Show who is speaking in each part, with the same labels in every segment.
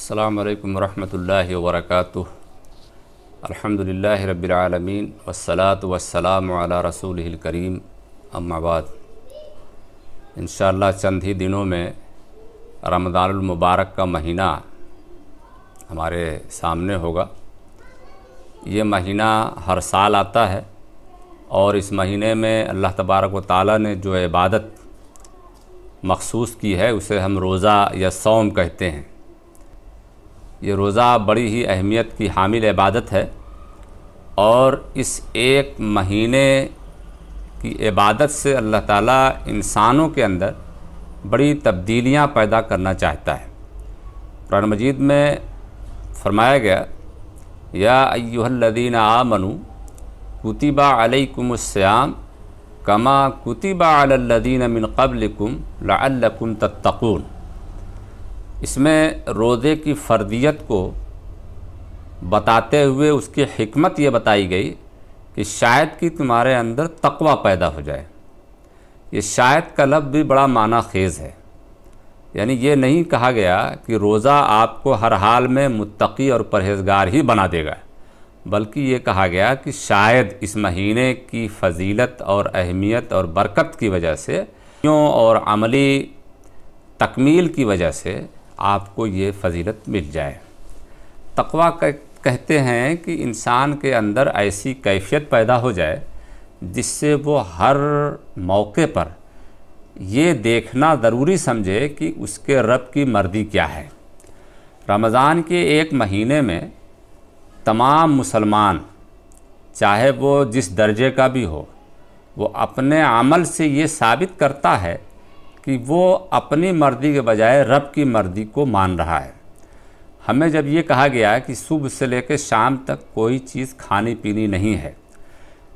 Speaker 1: अस्सलामु अलैकुम वरहमतुल्लाहि वबरकातुहू। अल्हम्दुलिल्लाहि रब्बिल आलमीन वस्सलातु वस्सलामु अला रसूलिहिल करीम, अम्मा बाद। इंशाअल्लाह चंद ही दिनों में रमज़ानुल मुबारक का महीना हमारे सामने होगा। ये महीना हर साल आता है और इस महीने में अल्लाह तबारक व तआला ने जो इबादत मखसूस की है उसे हम रोज़ा या सौम कहते हैं। ये रोज़ा बड़ी ही अहमियत की हामिल इबादत है और इस एक महीने की इबादत से अल्लाह ताला इंसानों के अंदर बड़ी तब्दीलियां पैदा करना चाहता है। कुरान मजीद में फरमाया गया, या अय्युहल्लज़ीना आमनू कुतिबा अलैकुमुस्सियाम कमा कुतिबा अलल्लज़ीना मिन क़ब्लिकुम लअल्लकुम तत्तक़ून। इसमें रोज़े की फ़र्दियत को बताते हुए उसकी हिकमत ये बताई गई कि शायद कि तुम्हारे अंदर तक़वा पैदा हो जाए। ये शायद का लफ्ज़ भी बड़ा माना खेज़ है, यानी ये नहीं कहा गया कि रोज़ा आपको हर हाल में मुत्तक़ी और परहेज़गार ही बना देगा, बल्कि ये कहा गया कि शायद इस महीने की फ़जीलत और अहमियत और बरकत की वजह से और अमली तकमील की वजह से आपको ये फ़जीलत मिल जाए। तक़वा कहते हैं कि इंसान के अंदर ऐसी कैफियत पैदा हो जाए जिससे वो हर मौके पर ये देखना ज़रूरी समझे कि उसके रब की मर्ज़ी क्या है। रमज़ान के एक महीने में तमाम मुसलमान, चाहे वो जिस दर्जे का भी हो, वो अपने अमल से ये साबित करता है कि वो अपनी मर्ज़ी के बजाय रब की मर्ज़ी को मान रहा है। हमें जब ये कहा गया कि सुबह से लेकर शाम तक कोई चीज़ खानी पीनी नहीं है,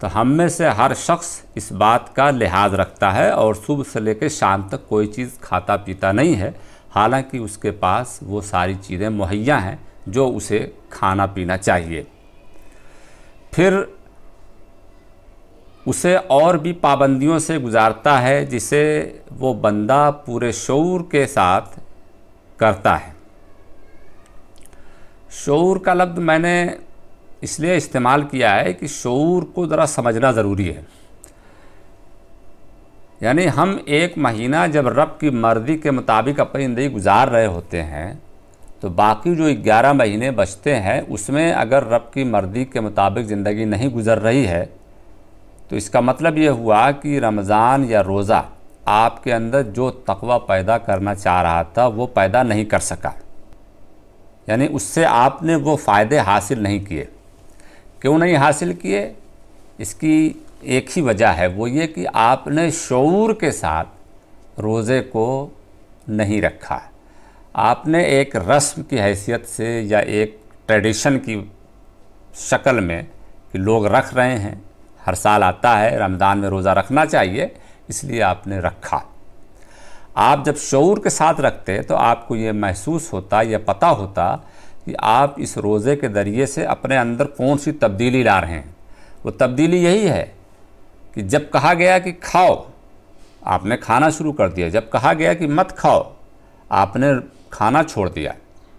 Speaker 1: तो हम में से हर शख्स इस बात का लिहाज रखता है और सुबह से लेकर शाम तक कोई चीज़ खाता पीता नहीं है, हालांकि उसके पास वो सारी चीज़ें मुहैया हैं जो उसे खाना पीना चाहिए। फिर उसे और भी पाबंदियों से गुजारता है जिसे वो बंदा पूरे शऊर के साथ करता है। शऊर का लफ्ज़ मैंने इसलिए इस्तेमाल किया है कि शऊर को ज़रा समझना ज़रूरी है। यानी हम एक महीना जब रब की मर्ज़ी के मुताबिक अपनी ज़िंदगी गुजार रहे होते हैं, तो बाकी जो 11 महीने बचते हैं उसमें अगर रब की मर्ज़ी के मुताबिक ज़िंदगी नहीं गुजर रही है, तो इसका मतलब ये हुआ कि रमज़ान या रोज़ा आपके अंदर जो तक़वा पैदा करना चाह रहा था वो पैदा नहीं कर सका, यानी उससे आपने वो फ़ायदे हासिल नहीं किए। क्यों नहीं हासिल किए? इसकी एक ही वजह है, वो ये कि आपने शऊर के साथ रोज़े को नहीं रखा। आपने एक रस्म की हैसियत से या एक ट्रेडिशन की शक्ल में कि लोग रख रहे हैं, हर साल आता है रमज़ान में रोज़ा रखना चाहिए, इसलिए आपने रखा। आप जब शऊर के साथ रखते तो आपको ये महसूस होता या पता होता कि आप इस रोज़े के ज़रिए से अपने अंदर कौन सी तब्दीली ला रहे हैं। वो तब्दीली यही है कि जब कहा गया कि खाओ, आपने खाना शुरू कर दिया। जब कहा गया कि मत खाओ, आपने खाना छोड़ दिया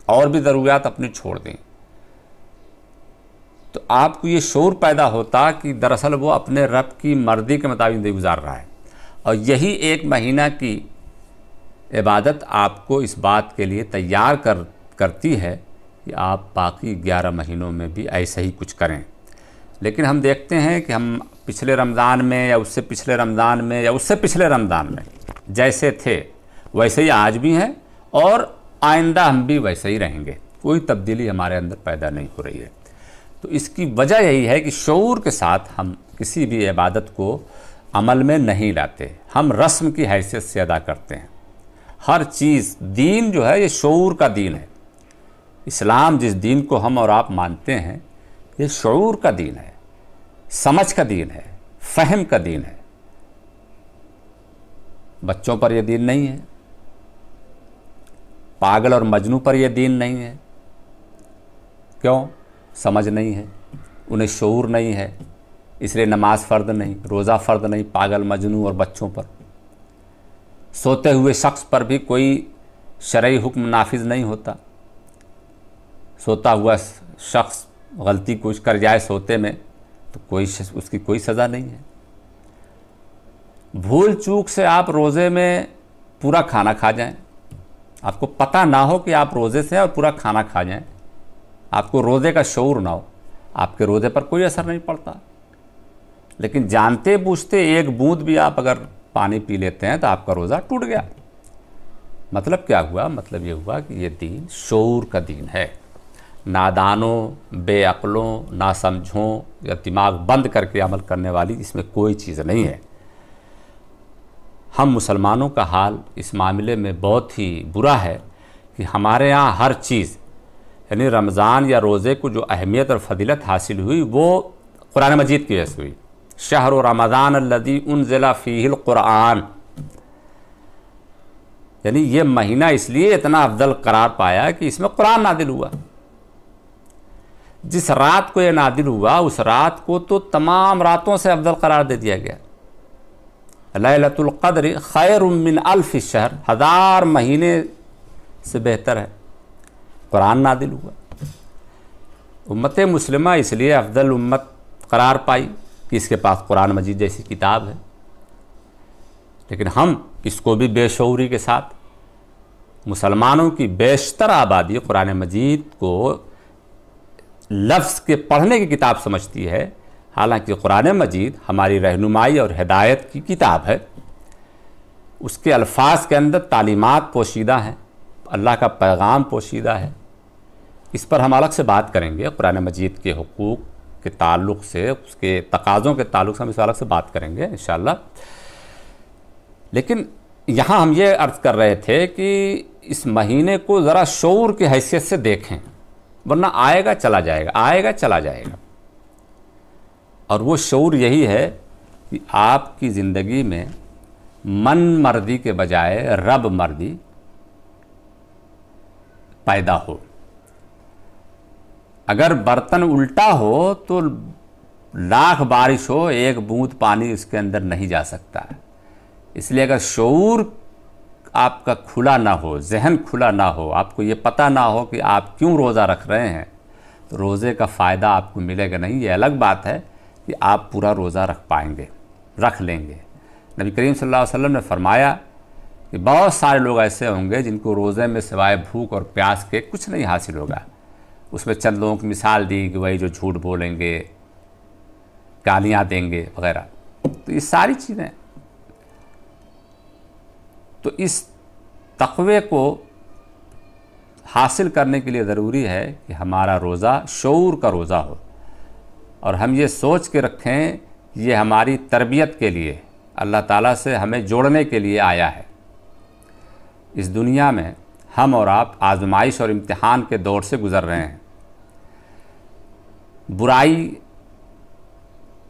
Speaker 1: और भी ज़रूरियात अपनी छोड़ दी। तो आपको ये शऊर पैदा होता कि दरअसल वो अपने रब की मर्ज़ी के मुताबिक ज़िंदगी गुजार रहा है। और यही एक महीना की इबादत आपको इस बात के लिए तैयार करती है कि आप बाकी 11 महीनों में भी ऐसे ही कुछ करें। लेकिन हम देखते हैं कि हम पिछले रमज़ान में या उससे पिछले रमज़ान में या उससे पिछले रमज़ान में जैसे थे वैसे ही आज भी हैं और आइंदा हम भी वैसे ही रहेंगे। कोई तब्दीली हमारे अंदर पैदा नहीं हो रही है। तो इसकी वजह यही है कि शऊर के साथ हम किसी भी इबादत को अमल में नहीं लाते, हम रस्म की हैसियत से अदा करते हैं। हर चीज़, दीन जो है ये शऊर का दीन है। इस्लाम जिस दीन को हम और आप मानते हैं ये शऊर का दीन है, समझ का दीन है, फ़हम का दीन है। बच्चों पर यह दीन नहीं है, पागल और मजनू पर यह दीन नहीं है। क्यों? समझ नहीं है, उन्हें शऊर नहीं है, इसलिए नमाज फ़र्द नहीं, रोज़ा फ़र्द नहीं पागल मजनू और बच्चों पर। सोते हुए शख्स पर भी कोई शरई हुक्म नाफिज नहीं होता। सोता हुआ शख्स गलती कुछ कर जाए सोते में तो उसकी कोई सज़ा नहीं है। भूल चूक से आप रोज़े में पूरा खाना खा जाएं, आपको पता ना हो कि आप रोज़े से हैं और पूरा खाना खा जाएं, आपको रोज़े का शऊर ना हो, आपके रोज़े पर कोई असर नहीं पड़ता। लेकिन जानते बूझते एक बूंद भी आप अगर पानी पी लेते हैं तो आपका रोज़ा टूट गया। मतलब क्या हुआ? मतलब ये हुआ कि ये दीन शऊर का दीन है। नादानों, बेअक्लों, नासमझों या दिमाग बंद करके अमल करने वाली इसमें कोई चीज़ नहीं है। हम मुसलमानों का हाल इस मामले में बहुत ही बुरा है कि हमारे यहाँ हर चीज़, यानी रमज़ान या रोज़े को जो अहमियत और फजीलत हासिल हुई वो कुरान मजीद की वजह से हुई। शहर रमज़ान अल्लज़ी उन्ज़िला फ़ीहिल कुरान, यानी ये महीना इसलिए इतना अफजल करार पाया कि इसमें कुरान नादिल हुआ। जिस रात को ये नादिल हुआ उस रात को तो तमाम रातों से अफजल करार दे दिया गया। लैलतुल क़द्र खैरुम मिन अल्फ़ि शहर, 1000 महीने से बेहतर है। कुरान नादिल हुआ। उम्मत मुस्लिमा इसलिए अफजल उम्मत करार पाई कि इसके पास कुरान मजीद जैसी किताब है। लेकिन हम इसको भी बेशऊरी के साथ, मुसलमानों की बेशतर आबादी कुरान मजीद को लफ्ज़ के पढ़ने की किताब समझती है, हालांकि कुरान मजीद हमारी रहनुमाई और हिदायत की किताब है। उसके अल्फाज के अंदर तालीमात पोशीदा हैं, अल्लाह का पैगाम पोशीदा है। इस पर हम अलग से बात करेंगे। कुरान मजीद के हुकूक के ताल्लुक़ से, उसके तकाज़ों के ताल्लुक़ से हम इस पर अलग से बात करेंगे इंशाअल्लाह। लेकिन यहाँ हम ये अर्ज़ कर रहे थे कि इस महीने को ज़रा शऊर की हैसियत से देखें, वरना आएगा चला जाएगा, आएगा चला जाएगा। और वो शऊर यही है कि आपकी ज़िंदगी में मन मर्दी के बजाय रब मर्दी पैदा हो। अगर बर्तन उल्टा हो तो लाख बारिश हो, एक बूंद पानी उसके अंदर नहीं जा सकता है। इसलिए अगर शऊर आपका खुला ना हो, जहन खुला ना हो, आपको ये पता ना हो कि आप क्यों रोज़ा रख रहे हैं, तो रोज़े का फ़ायदा आपको मिलेगा नहीं। ये अलग बात है कि आप पूरा रोज़ा रख पाएंगे, रख लेंगे। नबी करीम सल्लल्लाहु अलैहि वसल्लम ने फरमाया कि बहुत सारे लोग ऐसे होंगे जिनको रोज़े में सिवाय भूख और प्यास के कुछ नहीं हासिल होगा। उसमें चंद लोगों की मिसाल दी कि वही जो झूठ बोलेंगे, गालियाँ देंगे वगैरह। तो ये सारी चीज़ें, तो इस तक़वे को हासिल करने के लिए ज़रूरी है कि हमारा रोज़ा शऊर का रोज़ा हो और हम ये सोच के रखें ये हमारी तरबियत के लिए, अल्लाह ताला से हमें जोड़ने के लिए आया है। इस दुनिया में हम और आप आजमाइश और इम्तिहान के दौर से गुज़र रहे हैं। बुराई,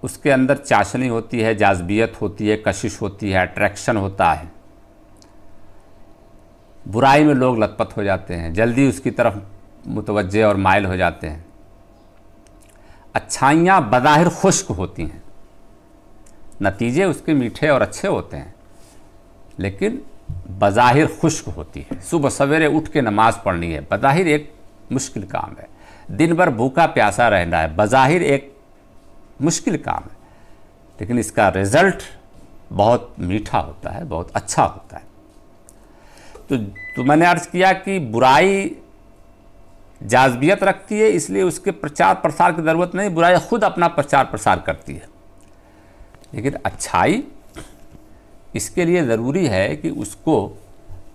Speaker 1: उसके अंदर चाशनी होती है, जाज़बियत होती है, कशिश होती है, अट्रैक्शन होता है। बुराई में लोग लतपत हो जाते हैं, जल्दी उसकी तरफ मुतवज्जे और माइल हो जाते हैं। अच्छाइयाँ बज़ाहिर खुश्क होती हैं, नतीजे उसके मीठे और अच्छे होते हैं, लेकिन बज़ाहिर खुश्क होती है। सुबह सवेरे उठ के नमाज़ पढ़नी है, बज़ाहिर एक मुश्किल काम है। दिन भर भूखा प्यासा रहना है, बज़ाहिर एक मुश्किल काम है, लेकिन इसका रिज़ल्ट बहुत मीठा होता है, बहुत अच्छा होता है। तो मैंने अर्ज़ किया कि बुराई जाज़बियत रखती है, इसलिए उसके प्रचार प्रसार की ज़रूरत नहीं, बुराई खुद अपना प्रचार प्रसार करती है। लेकिन अच्छाई, इसके लिए ज़रूरी है कि उसको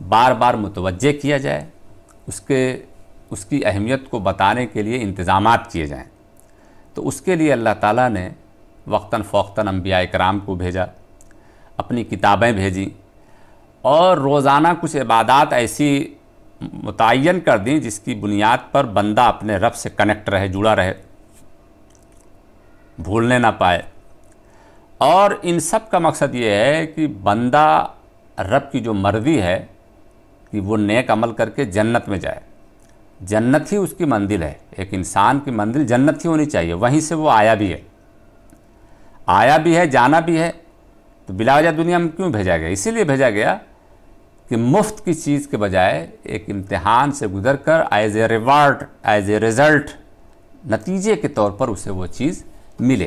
Speaker 1: बार बार मुतवज्जे किया जाए, उसकी अहमियत को बताने के लिए इंतज़ामात किए जाएं। तो उसके लिए अल्लाह ताला ने वक्तन फ़ौक़तन अंबिया इकराम को भेजा, अपनी किताबें भेजी और रोज़ाना कुछ इबादात ऐसी मुतय्यन कर दी जिसकी बुनियाद पर बंदा अपने रब से कनेक्ट रहे, जुड़ा रहे, भूलने ना पाए। और इन सब का मकसद ये है कि बंदा रब की जो मर्ज़ी है कि वो नेक अमल करके जन्नत में जाए। जन्नत ही उसकी मंजिल है। एक इंसान की मंजिल जन्नत ही होनी चाहिए, वहीं से वो आया भी है, जाना भी है। तो बिलावजा दुनिया में क्यों भेजा गया? इसीलिए भेजा गया कि मुफ्त की चीज़ के बजाय एक इम्तिहान से गुज़र कर as a reward, as a result, नतीजे के तौर पर उसे वो चीज़ मिले।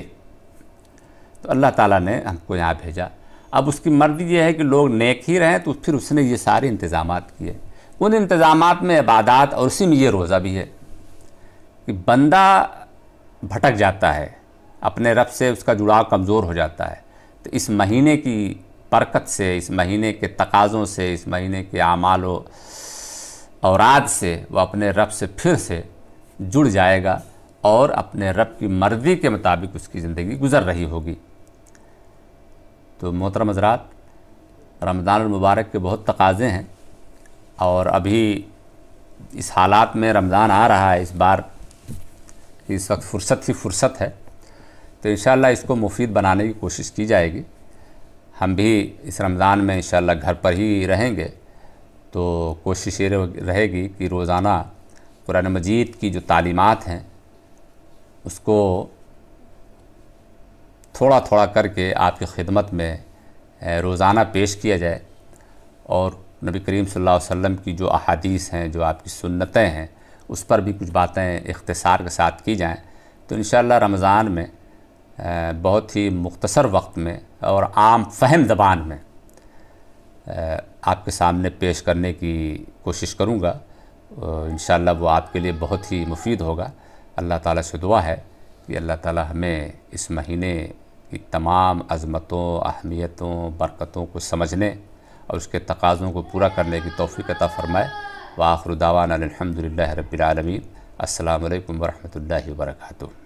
Speaker 1: तो अल्लाह ताला ने हमको यहाँ भेजा। अब उसकी मर्ज़ी ये है कि लोग नेक ही रहें, तो फिर उसने ये सारे इंतज़ामात किए। उन इंतज़ामात में इबादत और उसी में ये रोज़ा भी है कि बंदा भटक जाता है, अपने रब से उसका जुड़ाव कमज़ोर हो जाता है। तो इस महीने की बरकत से, इस महीने के तकाज़ों से, इस महीने के आमाल व औराद से वह अपने रब से फिर से जुड़ जाएगा और अपने रब की मर्ज़ी के मुताबिक उसकी ज़िंदगी गुज़र रही होगी। तो मोहतरम हज़रात, रमज़ानुल मुबारक के बहुत तकाज़े हैं और अभी इस हालात में रमज़ान आ रहा है, इस बार इस वक्त फ़ुर्सत ही फ़ुर्सत है। तो इंशाअल्लाह इसको मुफीद बनाने की कोशिश की जाएगी। हम भी इस रमज़ान में इंशाअल्लाह घर पर ही रहेंगे, तो कोशिश ये रहेगी कि रोज़ाना कुरान मजीद की जो तालीमात हैं उसको थोड़ा थोड़ा करके आपकी खिदमत में रोज़ाना पेश किया जाए और नबी करीम सल्लल्लाहु अलैहि वसल्लम की जो अहादीस हैं, जो आपकी सुन्नतें हैं, उस पर भी कुछ बातें इख्तिसार के साथ की जाएं। तो इंशाअल्लाह रमज़ान में बहुत ही मुख्तसर वक्त में और आम फ़हम ज़बान में आपके सामने पेश करने की कोशिश करूँगा। इंशाअल्लाह वो आपके लिए बहुत ही मुफीद होगा। अल्लाह ताला से दुआ है कि अल्लाह ताला हमें इस महीने की तमाम अज़मतों, अहमियतों, बरकतों को समझने और उसके तकाज़ों को पूरा करने की तौफ़ीक़ अता फ़रमाए। व आख़िरु दावाना अनिल हम्दुलिल्लाहि रब्बिल आलमीन। अस्सलामु अलैकुम व रहमतुल्लाहि व बरकातुहू।